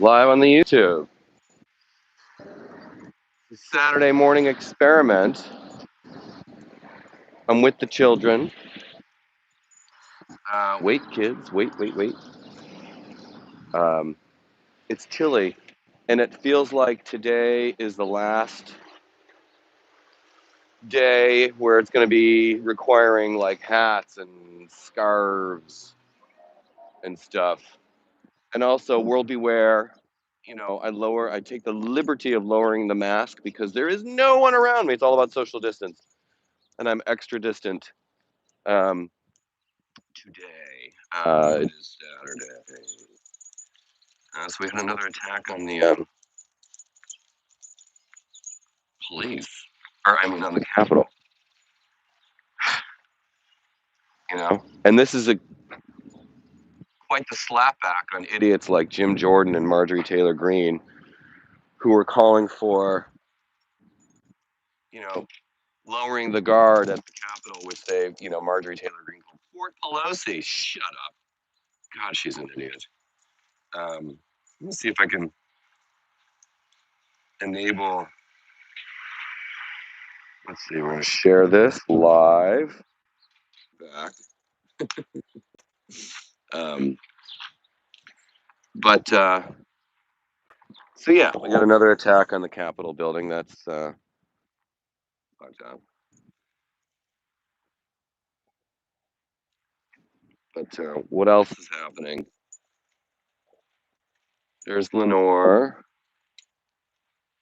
Live on the YouTube. Saturday morning experiment. I'm with the children. Wait, kids. Wait. It's chilly, and it feels like today is the last day where it's going to be requiring like hats and scarves and stuff. And also, World Beware. I take the liberty of lowering the mask because there is no one around me. It's all about social distance, and I'm extra distant um, today. It is Saturday. So we had another attack on the police, or I mean on the Capitol. And this is quite the slapback on idiots like Jim Jordan and Marjorie Taylor Greene, who were calling for, you know, lowering the guard at the Capitol, which they, Marjorie Taylor Greene called Fort Pelosi. Shut up. God, she's an idiot. Let me see if I can enable. Let's see, we're going to share this live. Back. Um, but, so yeah, we got another attack on the Capitol building. That's, but what else is happening? There's Lenore.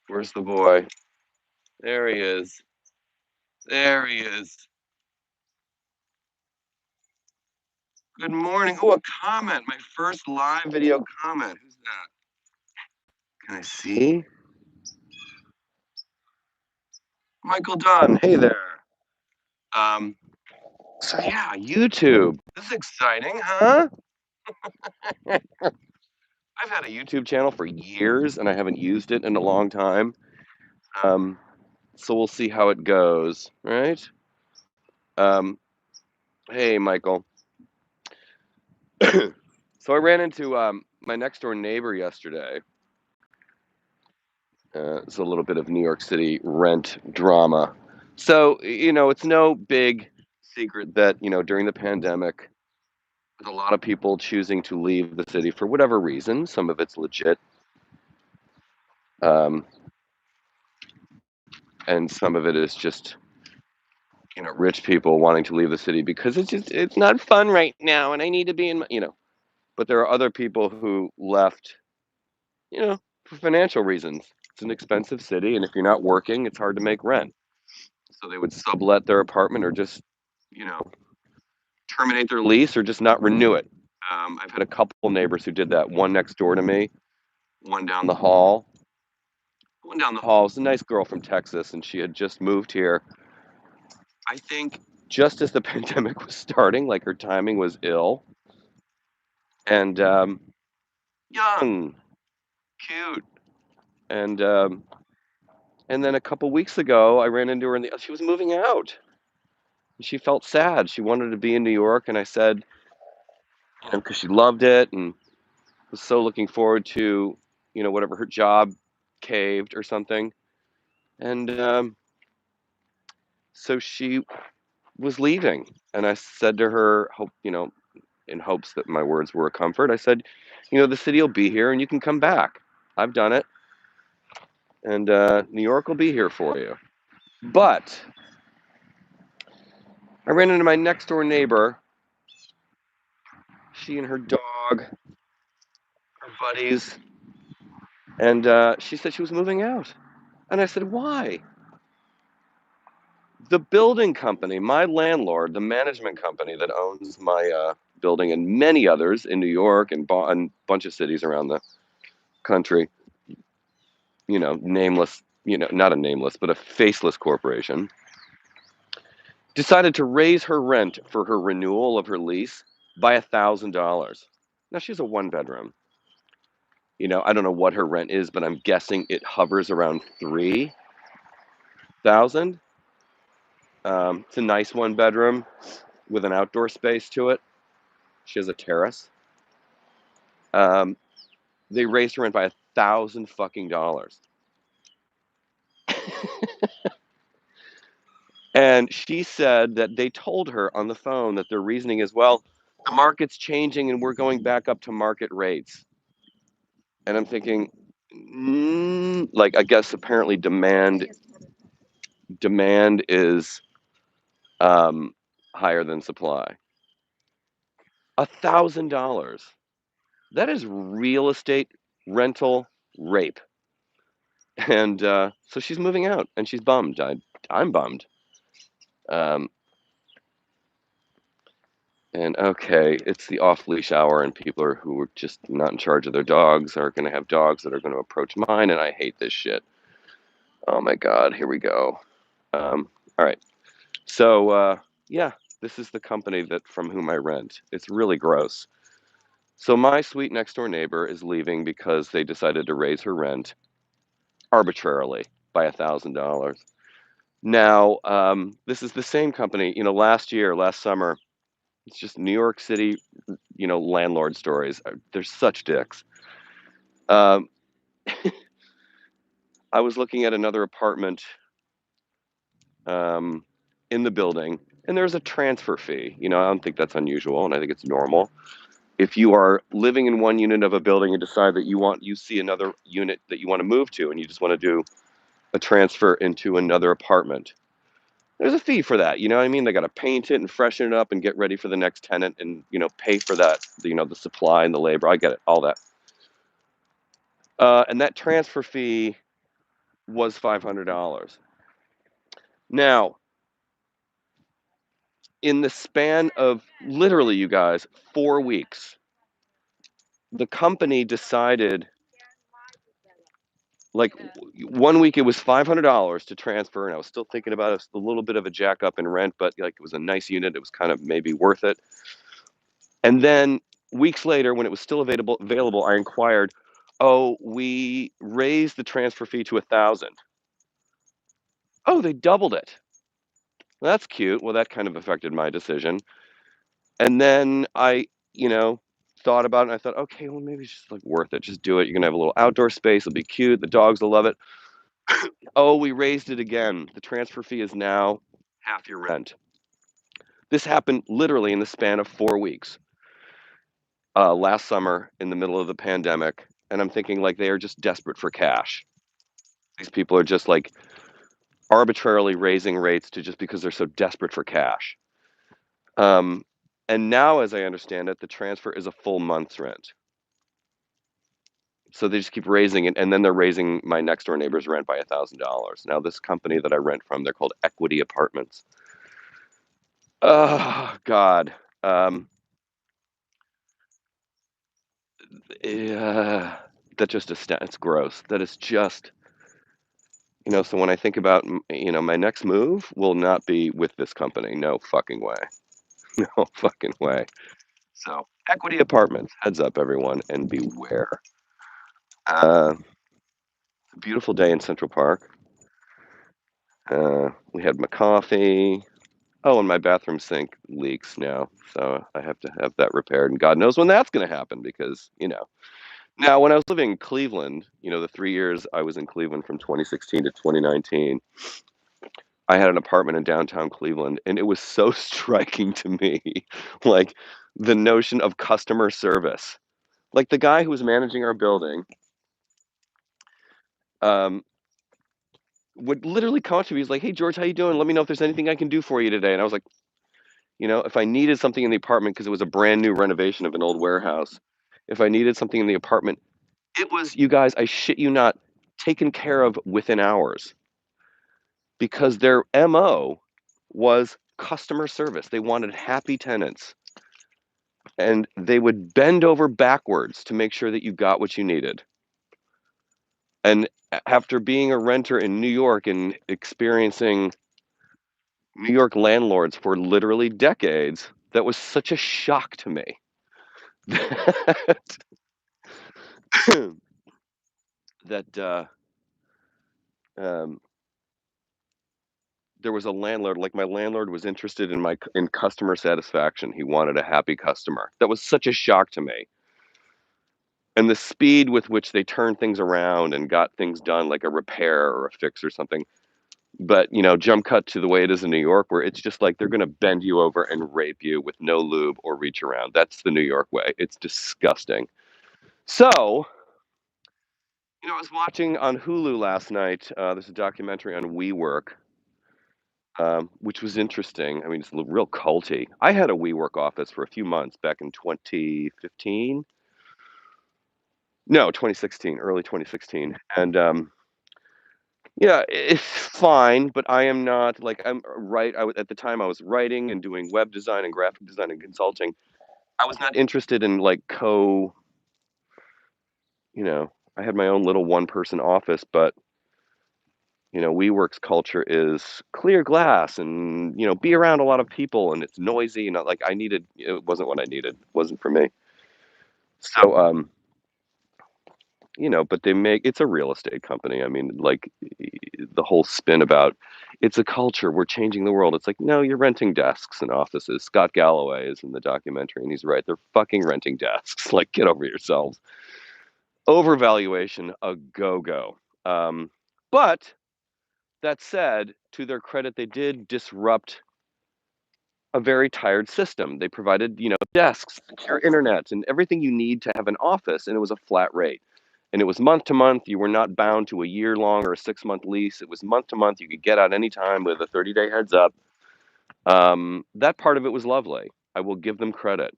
Where's the boy? There he is. There he is. Good morning. Oh, a comment. My first live video comment. Who's that? Can I see? Michael Dunn. Hey there. So yeah, YouTube. This is exciting, huh? I've had a YouTube channel for years and I haven't used it in a long time. So we'll see how it goes, right? Hey, Michael. So I ran into my next door neighbor yesterday. It's a little bit of New York City rent drama. So, it's no big secret that, during the pandemic, with a lot of people choosing to leave the city for whatever reason, some of it's legit. Um, and some of it is just, rich people wanting to leave the city because it's not fun right now and I need to be in but there are other people who left, for financial reasons. It's an expensive city, and if you're not working, it's hard to make rent. So they would sublet their apartment or just, you know, terminate their lease or just not renew it. I've had a couple neighbors who did that. One next door to me, one down the hall. One down the hall was a nice girl from Texas, and she had just moved here. I think just as the pandemic was starting, like her timing was ill. And young, cute, and then a couple weeks ago, I ran into her she was moving out. She felt sad. She wanted to be in New York, and I said, because she loved it and was so looking forward to, whatever her job caved or something. And so she was leaving, and I said to her, in hopes that my words were a comfort, I said, the city will be here, and you can come back. I've done it, and New York will be here for you. But I ran into my next door neighbor. She and her dog, her buddies, and she said she was moving out. And I said, why? The building company, my landlord, the management company that owns my building and many others in New York and a bunch of cities around the country, nameless, not a nameless, but a faceless corporation, decided to raise her rent for her renewal of her lease by $1,000. Now, she's a one-bedroom. I don't know what her rent is, but I'm guessing it hovers around 3,000. It's a nice one-bedroom with an outdoor space to it. She has a terrace. They raised her rent by $1,000 fucking. And she said that they told her on the phone that their reasoning is, well, the market's changing and we're going back up to market rates. And I'm thinking, like, I guess apparently demand is higher than supply. $1,000. That is real estate rental rape. And so she's moving out, and she's bummed. I'm bummed. Um, and okay, it's the off-leash hour, and people who are just not in charge of their dogs are going to have dogs that are going to approach mine, and I hate this shit. Oh my God, here we go. All right, so yeah, this is the company that from whom I rent. It's really gross. So my sweet next door neighbor is leaving because they decided to raise her rent arbitrarily by $1,000. Now, this is the same company. Last summer, it's just New York City, landlord stories. They're such dicks. Um, I was looking at another apartment um, in the building, and there's a transfer fee. I don't think that's unusual, and I think it's normal. If you are living in one unit of a building and decide that you see another unit that you want to move to, and you just want to do a transfer into another apartment, there's a fee for that. You know what I mean? They got to paint it and freshen it up and get ready for the next tenant and, pay for that, the supply and the labor. I get it, all that. And that transfer fee was $500. Now, in the span of literally, you guys, 4 weeks, the company decided, like, 1 week it was $500 to transfer, and I was still thinking about it. A little bit of a jack up in rent, but like it was a nice unit. It was kind of maybe worth it. And then weeks later, when it was still available, I inquired, "Oh, we raised the transfer fee to 1,000." Oh, they doubled it. Well, that's cute. Well, that kind of affected my decision. And then I, thought about it, and I thought, okay, well, maybe it's just like worth it. Just do it. You're gonna have a little outdoor space. It'll be cute. The dogs will love it. Oh, we raised it again. The transfer fee is now half your rent. This happened literally in the span of 4 weeks. Last summer in the middle of the pandemic, and I'm thinking like they are just desperate for cash. These people are just like arbitrarily raising rates to just because they're so desperate for cash. Um, and now, as I understand it, the transfer is a full month's rent. So they just keep raising it, and then they're raising my next door neighbor's rent by $1,000. Now, this company that I rent from, they're called Equity Apartments. Oh God, yeah, that just it's gross. That is just So when I think about my next move will not be with this company. No fucking way. No fucking way. So Equity Apartments, heads up everyone, and beware. Uh, Beautiful day in Central Park. We had my coffee. Oh, and my bathroom sink leaks now, so I have to have that repaired. And God knows when that's going to happen because. Now, when I was living in Cleveland, the 3 years I was in Cleveland from 2016 to 2019, I had an apartment in downtown Cleveland, and it was so striking to me, like the notion of customer service. Like the guy who was managing our building, um, would literally come up to me. He's like, "Hey, George, how you doing? Let me know if there's anything I can do for you today." And I was like, if I needed something in the apartment because it was a brand new renovation of an old warehouse, if I needed something in the apartment, it was, you guys, I shit you not, taken care of within hours because their MO was customer service. They wanted happy tenants, and they would bend over backwards to make sure that you got what you needed. And after being a renter in New York and experiencing New York landlords for literally decades, that was such a shock to me that that um, there was a landlord. Like my landlord was interested in customer satisfaction. He wanted a happy customer. That was such a shock to me. and the speed with which they turned things around and got things done, like a repair or a fix or something. But, jump cut to the way it is in New York, where it's just like they're gonna bend you over and rape you with no lube or reach around. That's the New York way. It's disgusting. So, I was watching on Hulu last night. There's a documentary on WeWork, which was interesting. I mean, it's real culty. I had a WeWork office for a few months back in 2015. No, 2016, early 2016. And yeah, it's fine, but I am not like I'm right. At the time I was writing and doing web design and graphic design and consulting. I was not interested in like you know, I had my own little one person office, but WeWork's culture is clear glass and, be around a lot of people and it's noisy and like it wasn't what I needed. It wasn't for me. So, but it's a real estate company. I mean, like the whole spin about it's a culture, we're changing the world. It's like, no, you're renting desks and offices. Scott Galloway is in the documentary and he's right. They're fucking renting desks. Like, get over yourselves. Overvaluation, a go-go. But that said, to their credit, they did disrupt a very tired system. They provided, desks, secure internet, and everything you need to have an office, and it was a flat rate. And it was month to month. You were not bound to a year long or a 6 month lease. It was month to month. You could get out anytime with a 30-day heads up. That part of it was lovely. I will give them credit.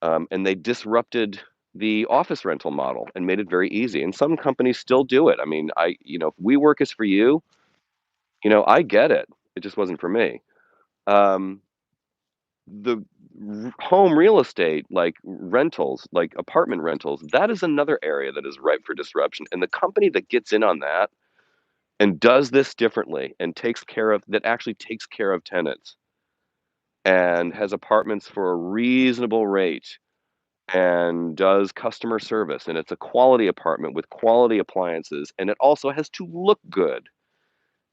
And they disrupted the office rental model and made it very easy. And some companies still do it. I mean, if WeWork is for you, I get it. It just wasn't for me. Um, the home real estate, like rentals, like apartment rentals, that is another area that is ripe for disruption. And the company that gets in on that and does this differently and actually takes care of tenants and has apartments for a reasonable rate and does customer service, and it's a quality apartment with quality appliances, and it also has to look good.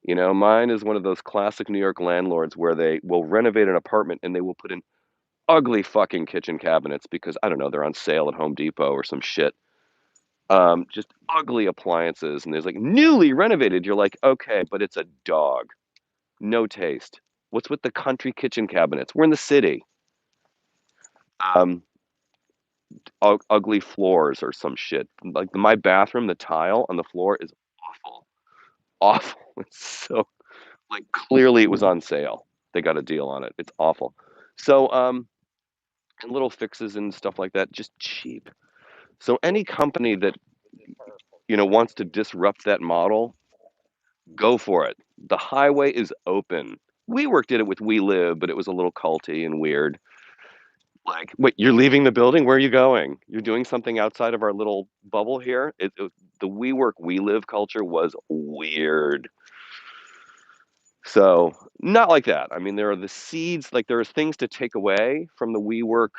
Mine is one of those classic New York landlords where they will renovate an apartment and they will put in ugly fucking kitchen cabinets because I don't know, they're on sale at Home Depot or some shit. Just ugly appliances, and there's like newly renovated. You're like, okay, but it's a dog. No taste. What's with the country kitchen cabinets? We're in the city. Um, Ugly floors or some shit. Like my bathroom, the tile on the floor is awful. Awful. It's so like clearly it was on sale. They got a deal on it. It's awful. So and little fixes and stuff like that, just cheap. So any company that wants to disrupt that model, go for it. The highway is open. WeWork did it with We Live, but it was a little culty and weird. Like, wait, you're leaving the building? Where are you going? You're doing something outside of our little bubble here? The WeWork We Live culture was weird. So, not like that. I mean, there are the seeds, like there are things to take away from the WeWork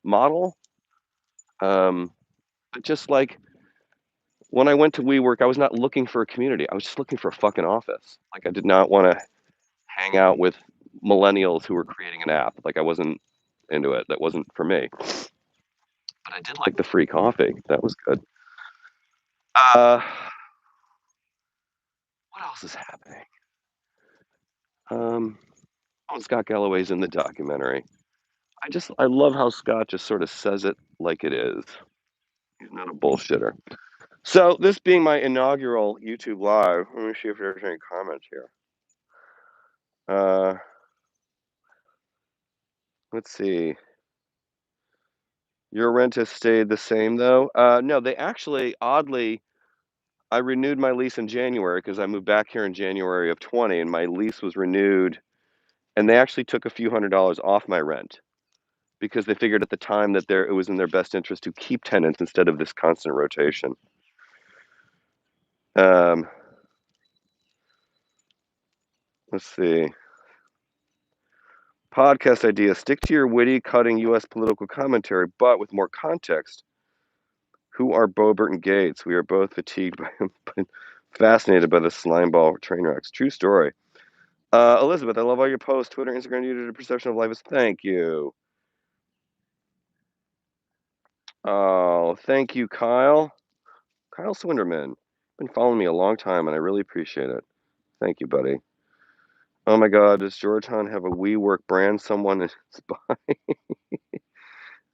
model. But just like when I went to WeWork, I was not looking for a community. I was just looking for a fucking office. Like I did not want to hang out with millennials who were creating an app. Like I wasn't into it. That wasn't for me. But I did like the free coffee. That was good. Uh, what else is happening? Um, Scott Galloway's in the documentary. I love how Scott just sort of says it like it is. He's not a bullshitter. So this being my inaugural YouTube live, let me see if there's any comments here. Uh, let's see. Your rent has stayed the same though? No, they actually, oddly, I renewed my lease in January because I moved back here in January of 20 and my lease was renewed and they actually took a few $100s off my rent because they figured at the time that it was in their best interest to keep tenants instead of this constant rotation. Um, let's see. Podcast idea: stick to your witty, cutting U.S. political commentary, but with more context. Who are Boebert and Gates? We are both fatigued by but fascinated by the slimeball train wrecks. True story. Elizabeth, I love all your posts. Twitter, Instagram, YouTube, perception of life is thank you. Oh, thank you, Kyle. Kyle Swinderman. Been following me a long time, and I really appreciate it. Thank you, buddy. Oh my God, does Georgetown have a WeWork brand someone is buying?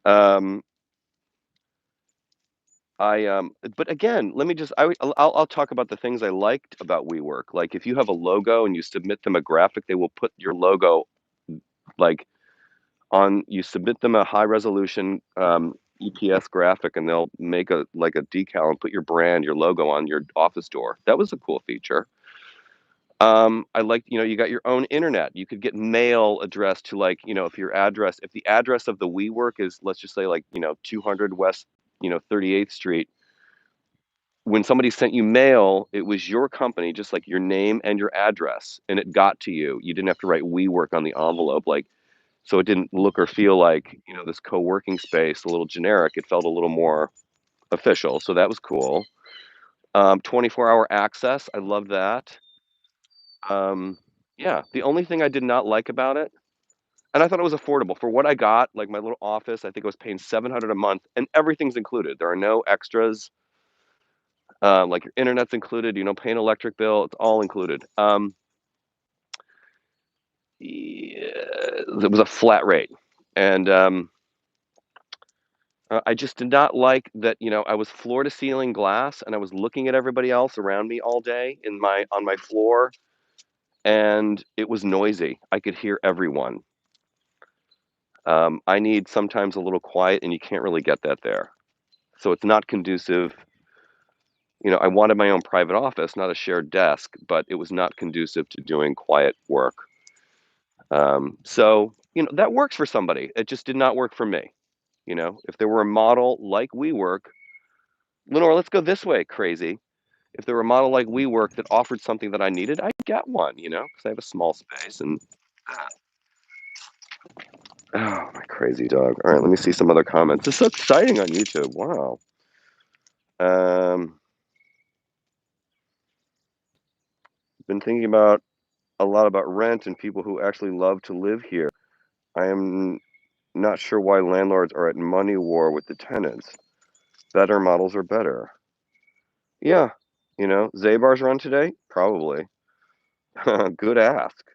Um, but again, let me just, I'll talk about the things I liked about WeWork. Like if you have a logo and you submit them a graphic, they will put your logo like you submit them a high resolution EPS graphic and they'll make a like a decal and put your brand, your logo on your office door. That was a cool feature. I like, you got your own internet. You could get mail addressed to like, if the address of the WeWork is, let's just say like, 200 West, 38th Street, when somebody sent you mail, it was your company, just like your name and your address, and it got to you. You didn't have to write WeWork on the envelope, like, so it didn't look or feel like, this co-working space, a little generic. It felt a little more official. So that was cool. 24-hour access. I love that. Um, yeah, the only thing I did not like about it, and I thought it was affordable for what I got, like my little office, I think I was paying 700 a month and everything's included. There are no extras. Like your internet's included, pay an electric bill, it's all included. Yeah, it was a flat rate. And I just did not like that, I was floor to ceiling glass and I was looking at everybody else around me all day on my floor, and it was noisy. I could hear everyone. I need sometimes a little quiet, and you can't really get that there. So it's not conducive. I wanted my own private office, not a shared desk, but it was not conducive to doing quiet work. So, that works for somebody. It just did not work for me. If there were a model like WeWork, Lenore, let's go this way, crazy. If there were a model like WeWork that offered something that I needed, I'd get one, because I have a small space and oh, my crazy dog. All right, let me see some other comments. It's so exciting on YouTube. Wow. Been thinking about a lot about rent and people who actually love to live here. I am not sure why landlords are at money war with the tenants. Better models are better. Yeah, Zabar's run today? Probably. Good ask.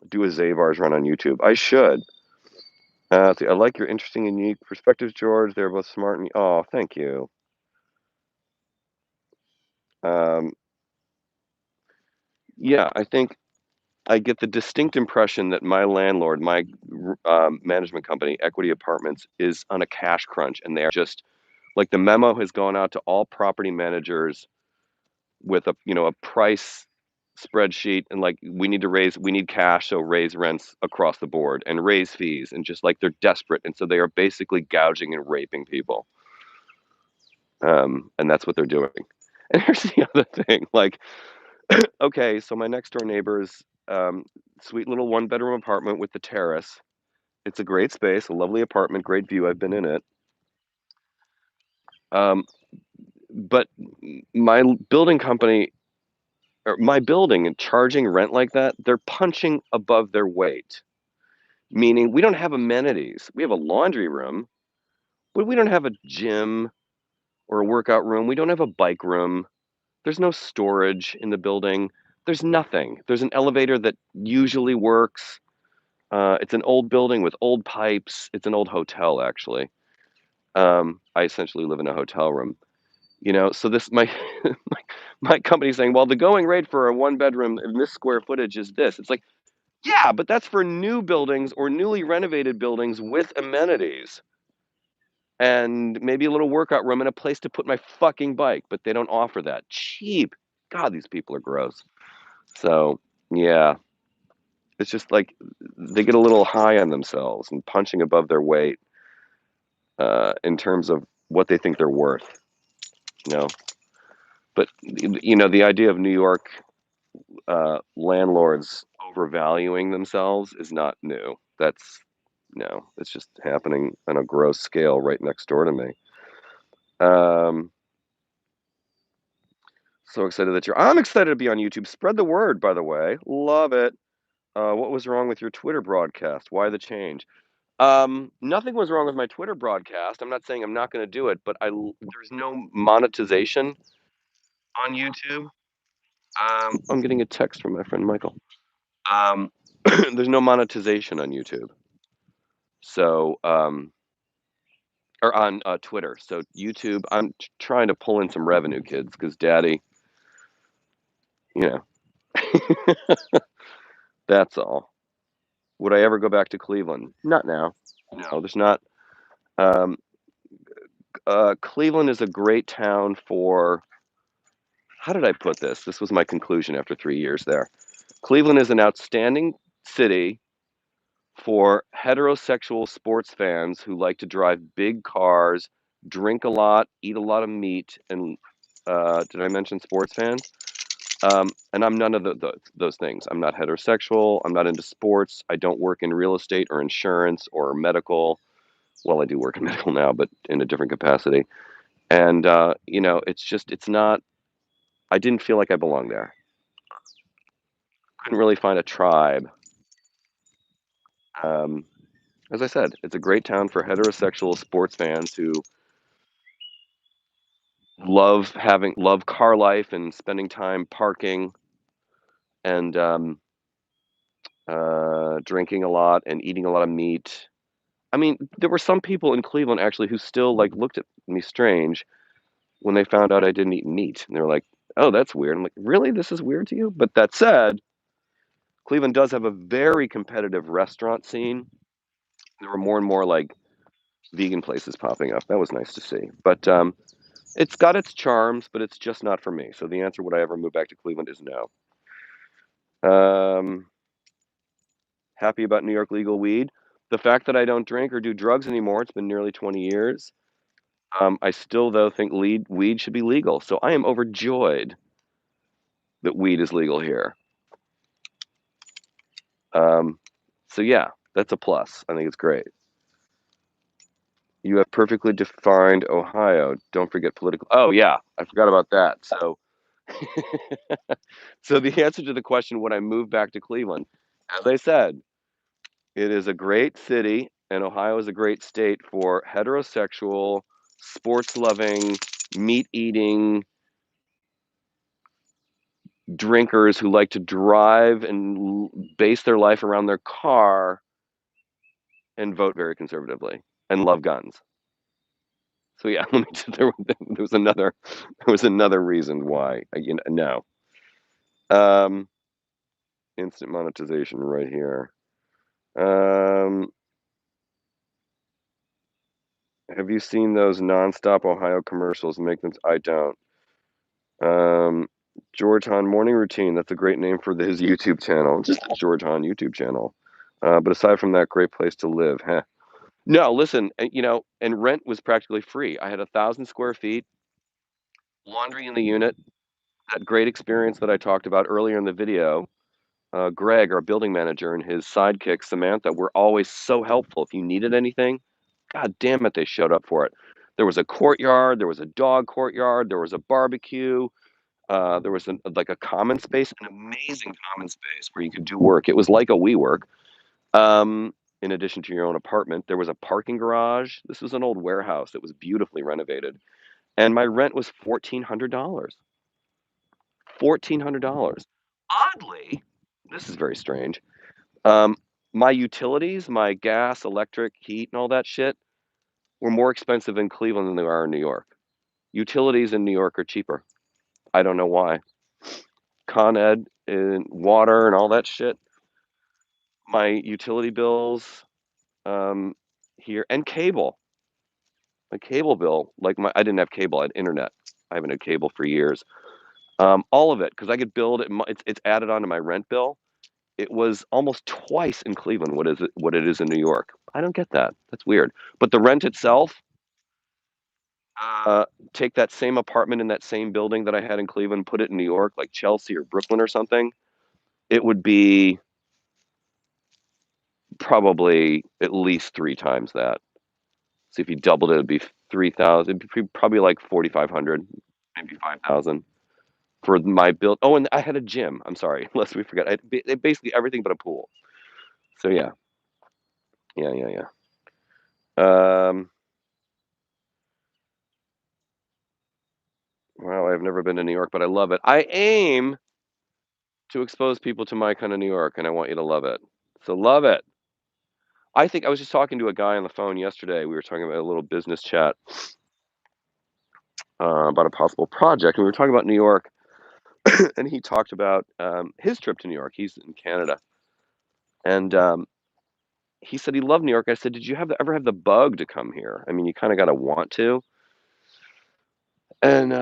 Do a Zabar's run on YouTube. I should. I like your interesting and unique perspectives, George. They're both smart and oh, thank you. Um, yeah, I think I get the distinct impression that my landlord, my management company, Equity Apartments, is on a cash crunch, and they are just like the memo has gone out to all property managers with a price spreadsheet, and like we need cash, so raise rents across the board and raise fees, and just like they're desperate, and so they are basically gouging and raping people. And that's what they're doing. And here's the other thing, like, okay, so my next door neighbor's sweet little one bedroom apartment with the terrace. It's a great space, a lovely apartment, great view. I've been in it. Um, but my building company or my building and charging rent like that, they're punching above their weight. Meaning we don't have amenities. We have a laundry room, but we don't have a gym or a workout room. We don't have a bike room. There's no storage in the building. There's nothing. There's an elevator that usually works. It's an old building with old pipes. It's an old hotel, actually. I essentially live in a hotel room. So this my, my company's saying, well, the going rate for a one bedroom in this square footage is this. It's like, yeah, but that's for new buildings or newly renovated buildings with amenities and maybe a little workout room and a place to put my fucking bike. But they don't offer that. Cheap. God, these people are gross. So yeah, it's just like they get a little high on themselves and punching above their weight in terms of what they think they're worth. You know, but the idea of New York landlords overvaluing themselves is not new. That's no, it's just happening on a gross scale right next door to me. Um, so excited that I'm excited to be on YouTube. Spread the word, by the way. Love it. What was wrong with your Twitter broadcast? Why the change? Nothing was wrong with my Twitter broadcast. I'm not saying I'm not gonna do it, but there's no monetization on YouTube. I'm getting a text from my friend Michael. Um, there's no monetization on YouTube. So, or on Twitter. So YouTube, I'm trying to pull in some revenue, kids, because Daddy, you know, that's all. Would I ever go back to Cleveland? Not now. No, there's not. Um, Cleveland is a great town for. How did I put this? This was my conclusion after 3 years there. Cleveland is an outstanding city for heterosexual sports fans who like to drive big cars, drink a lot, eat a lot of meat, and did I mention sports fans? And I'm none of those things. I'm not heterosexual. I'm not into sports. I don't work in real estate or insurance or medical. Well, I do work in medical now, but in a different capacity. And it's not. I didn't feel like I belonged there. Couldn't really find a tribe. Um, as I said, it's a great town for heterosexual sports fans who love car life and spending time parking and drinking a lot and eating a lot of meat. I mean, there were some people in Cleveland actually who still like looked at me strange when they found out I didn't eat meat, and they were like, "Oh, that's weird." I'm like, "Really? This is weird to you?" But that said, Cleveland does have a very competitive restaurant scene. There were more and more like vegan places popping up. That was nice to see. But it's got its charms, but it's just not for me. So the answer, would I ever move back to Cleveland, is no. Um, Happy about New York legal weed. The fact that I don't drink or do drugs anymore, it's been nearly 20 years. I still, though, think weed should be legal. So I am overjoyed that weed is legal here. Um, so yeah, that's a plus. I think it's great. You have perfectly defined Ohio. Don't forget political. Oh yeah, I forgot about that. So, so the answer to the question, would I move back to Cleveland? As I said, it is a great city, and Ohio is a great state for heterosexual, sports-loving, meat-eating drinkers who like to drive and base their life around their car and vote very conservatively and love guns. So yeah, there was another reason why. No, um, instant monetization right here. Um, have you seen those nonstop Ohio commercials? Make them. I don't. Um, George Hahn Morning Routine. That's a great name for his YouTube channel. Just the George Hahn YouTube channel. But aside from that, great place to live. Huh. No, listen, and rent was practically free. I had 1,000 square feet, laundry in the unit, that great experience that I talked about earlier in the video. Greg, our building manager, and his sidekick, Samantha, were always so helpful. If you needed anything, God damn it, they showed up for it. There was a courtyard, there was a dog courtyard, there was a barbecue, there was like a common space, an amazing common space where you could do work. It was like a WeWork. In addition to your own apartment, there was a parking garage. This was an old warehouse that was beautifully renovated, and my rent was $1,400. $1,400. Oddly, this is very strange. Um, my utilities, my gas, electric, heat, and all that shit were more expensive in Cleveland than they are in New York. Utilities in New York are cheaper. I don't know why. Con Ed and water and all that shit. My utility bills here and cable. My cable bill, like I didn't have cable, I had internet. I haven't had cable for years. All of it, because I could build it. It's added onto my rent bill. It was almost twice in Cleveland what it is in New York. I don't get that. That's weird. But the rent itself, uh, take that same apartment in that same building that I had in Cleveland, put it in New York, like Chelsea or Brooklyn or something, it would be probably at least three times that. So if you doubled it, it'd be 3,000. It'd be probably like 4,500, maybe 5,000 for my build. Oh, and I had a gym. I'm sorry, lest we forget. I had basically everything but a pool. So yeah, yeah, yeah, yeah. Um, wow, I've never been to New York, but I love it. I aim to expose people to my kind of New York, and I want you to love it. So love it. I think I was just talking to a guy on the phone yesterday. We were talking about a little business chat about a possible project, and we were talking about New York, and he talked about his trip to New York. He's in Canada, and he said he loved New York. I said, "Did you ever have the bug to come here? I mean, you kind of got to want to." And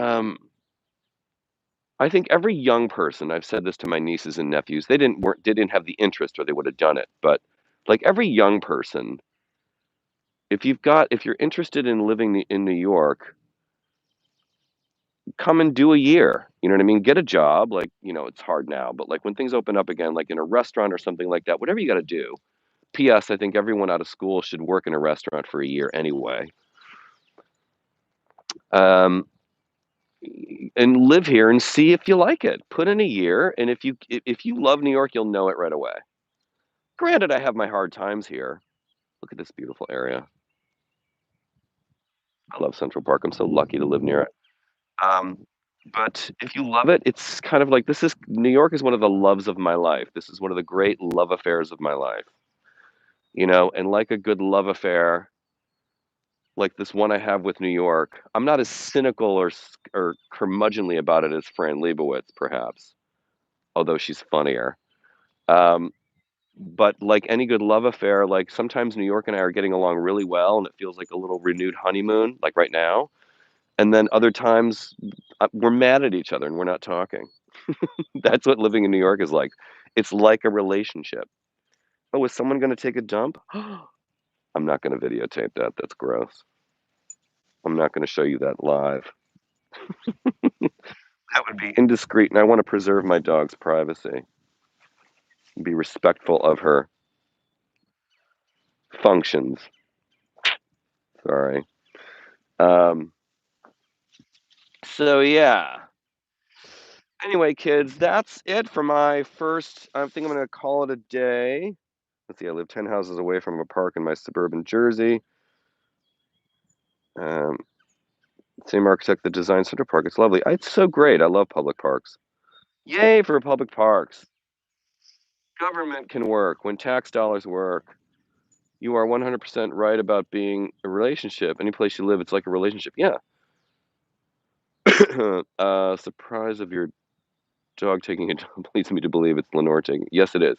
I think every young person, I've said this to my nieces and nephews, they didn't have the interest or they would have done it. But like every young person, if you're interested in living in New York, come and do a year. You know what I mean? Get a job. Like, it's hard now, but like when things open up again, like in a restaurant or something like that, whatever you got to do. P.S. I think everyone out of school should work in a restaurant for a year anyway. Um, and live here and see if you like it. Put in a year, and if you love New York, you'll know it right away. Granted, I have my hard times here. Look at this beautiful area. I love Central Park. I'm so lucky to live near it. Um, but if you love it, it's kind of like New York is one of the loves of my life. This is one of the great love affairs of my life. And like a good love affair, like this one I have with New York, I'm not as cynical or curmudgeonly about it as Fran Lebowitz, perhaps, although she's funnier. Um, but like any good love affair, like sometimes New York and I are getting along really well, and it feels like a little renewed honeymoon, like right now. And then other times we're mad at each other and we're not talking. That's what living in New York is like. It's like a relationship. Oh, is someone going to take a dump? I'm not going to videotape that. That's gross. I'm not going to show you that live. That would be indiscreet, and I want to preserve my dog's privacy and be respectful of her functions. Sorry. Um, so yeah. Anyway, kids, that's it for my first. I think I'm going to call it a day. Let's see. I live 10 houses away from a park in my suburban Jersey. Um, Same architect that designed Central Park. It's lovely. It's so great. I love public parks. Yay for public parks. Government can work when tax dollars work. You are 100% right about being a relationship. Any place you live, it's like a relationship. Yeah. Surprise of your dog taking a dump leads me to believe it's Lenore taking. Yes, it is.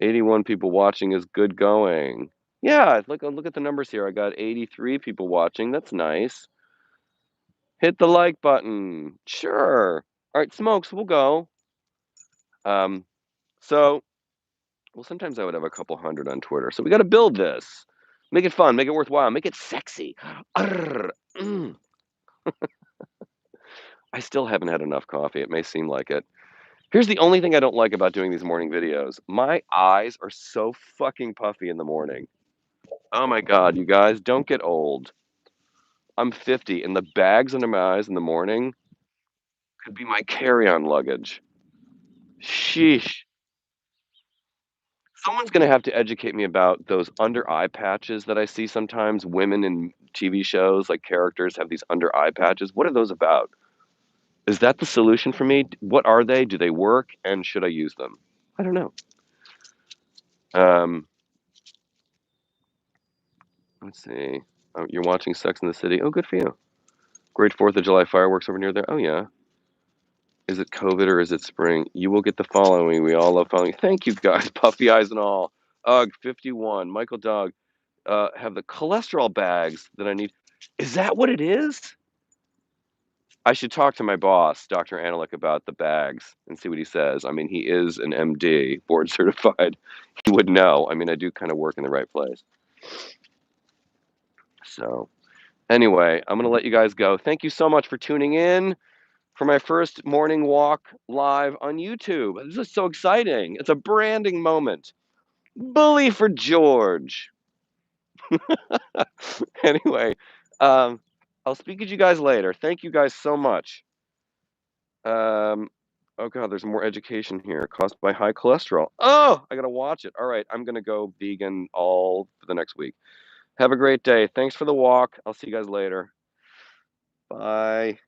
81 people watching is good going. Yeah, look at the numbers here. I got 83 people watching. That's nice. Hit the like button. Sure. All right, Smokes, we'll go. Um, so, well, sometimes I would have a couple hundred on Twitter. So we got to build this. Make it fun, make it worthwhile, make it sexy. Arr, mm. I still haven't had enough coffee. It may seem like it. Here's the only thing I don't like about doing these morning videos. My eyes are so fucking puffy in the morning. Oh my God, you guys, don't get old. I'm 50, and the bags under my eyes in the morning could be my carry-on luggage. Sheesh. Someone's gonna have to educate me about those under eye patches that I see sometimes. Women in TV shows, like characters, have these under eye patches. What are those about? Is that the solution for me? What are they? Do they work? And should I use them? I don't know. Um, let's see. Oh, you're watching Sex in the City. Oh, good for you. Great 4th of July fireworks over near there. Oh, yeah. Is it COVID or is it spring? You will get the following. We all love following. Thank you, guys. Puffy eyes and all. Ugh, 51. Michael Dog. Have the cholesterol bags that I need. Is that what it is? I should talk to my boss, Dr. Analik, about the bags and see what he says. I mean, he is an MD, board certified. He would know. I mean, I do kind of work in the right place. So, anyway, I'm going to let you guys go. Thank you so much for tuning in for my first morning walk live on YouTube. This is so exciting. It's a branding moment. Bully for George. Anyway, I'll speak to you guys later. Thank you guys so much. Um, Oh god, there's more education here. Caused by high cholesterol. Oh, I gotta watch it. All right, I'm gonna go vegan all for the next week. Have a great day. Thanks for the walk. I'll see you guys later. Bye.